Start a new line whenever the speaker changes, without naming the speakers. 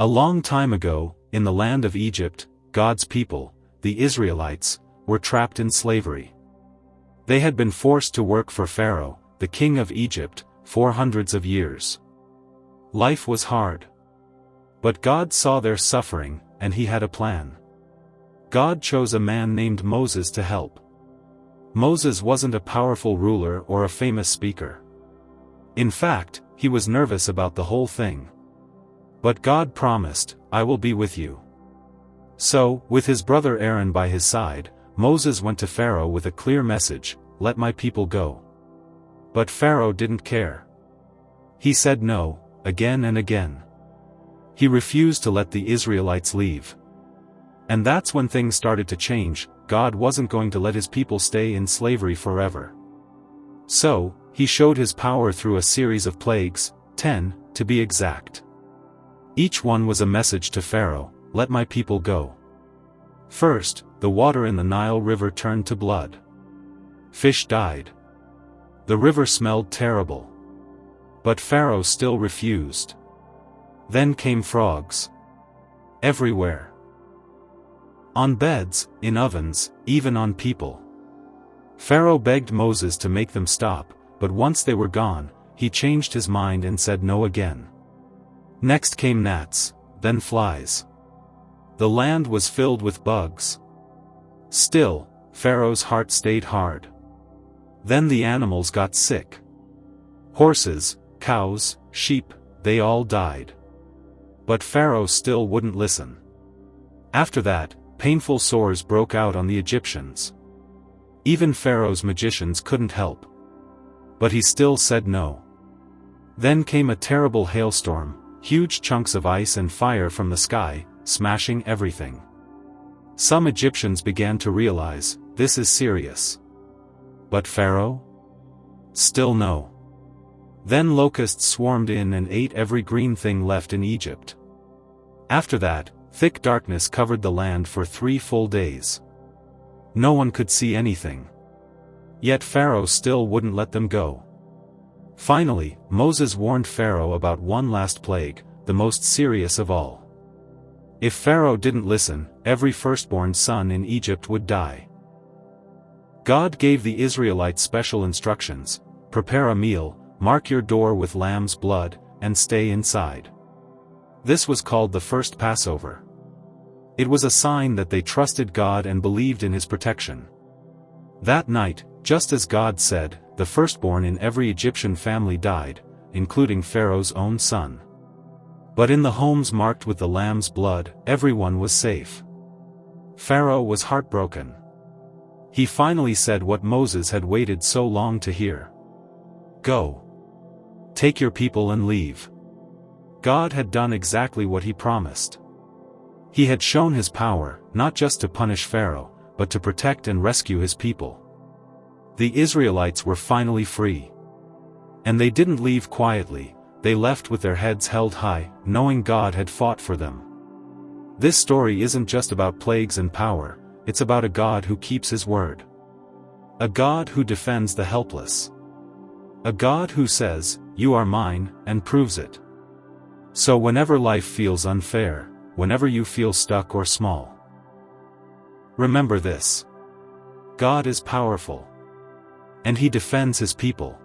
A long time ago, in the land of Egypt, God's people, the Israelites, were trapped in slavery. They had been forced to work for Pharaoh, the king of Egypt, for hundreds of years. Life was hard. But God saw their suffering, and he had a plan. God chose a man named Moses to help. Moses wasn't a powerful ruler or a famous speaker. In fact, he was nervous about the whole thing. But God promised, "I will be with you." So, with his brother Aaron by his side, Moses went to Pharaoh with a clear message, "Let my people go." But Pharaoh didn't care. He said no, again and again. He refused to let the Israelites leave. And that's when things started to change. God wasn't going to let his people stay in slavery forever. So, he showed his power through a series of plagues, 10, to be exact. Each one was a message to Pharaoh, "Let my people go." First, the water in the Nile River turned to blood. Fish died. The river smelled terrible. But Pharaoh still refused. Then came frogs. Everywhere. On beds, in ovens, even on people. Pharaoh begged Moses to make them stop, but once they were gone, he changed his mind and said no again. Next came gnats, then flies. The land was filled with bugs. Still, Pharaoh's heart stayed hard. Then the animals got sick. Horses, cows, sheep, they all died. But Pharaoh still wouldn't listen. After that, painful sores broke out on the Egyptians. Even Pharaoh's magicians couldn't help. But he still said no. Then came a terrible hailstorm, huge chunks of ice and fire from the sky, smashing everything. Some Egyptians began to realize, this is serious. But Pharaoh? Still no. Then locusts swarmed in and ate every green thing left in Egypt. After that, thick darkness covered the land for 3 full days. No one could see anything. Yet Pharaoh still wouldn't let them go. Finally, Moses warned Pharaoh about one last plague, the most serious of all. If Pharaoh didn't listen, every firstborn son in Egypt would die. God gave the Israelites special instructions: prepare a meal, mark your door with lamb's blood, and stay inside. This was called the first Passover. It was a sign that they trusted God and believed in his protection. That night, just as God said, the firstborn in every Egyptian family died, including Pharaoh's own son. But in the homes marked with the lamb's blood, everyone was safe. Pharaoh was heartbroken. He finally said what Moses had waited so long to hear. Go. Take your people and leave. God had done exactly what he promised. He had shown his power, not just to punish Pharaoh, but to protect and rescue his people. The Israelites were finally free. And they didn't leave quietly, they left with their heads held high, knowing God had fought for them. This story isn't just about plagues and power, it's about a God who keeps his word. A God who defends the helpless. A God who says, "You are mine," and proves it. So whenever life feels unfair, whenever you feel stuck or small, remember this. God is powerful. And he defends his people.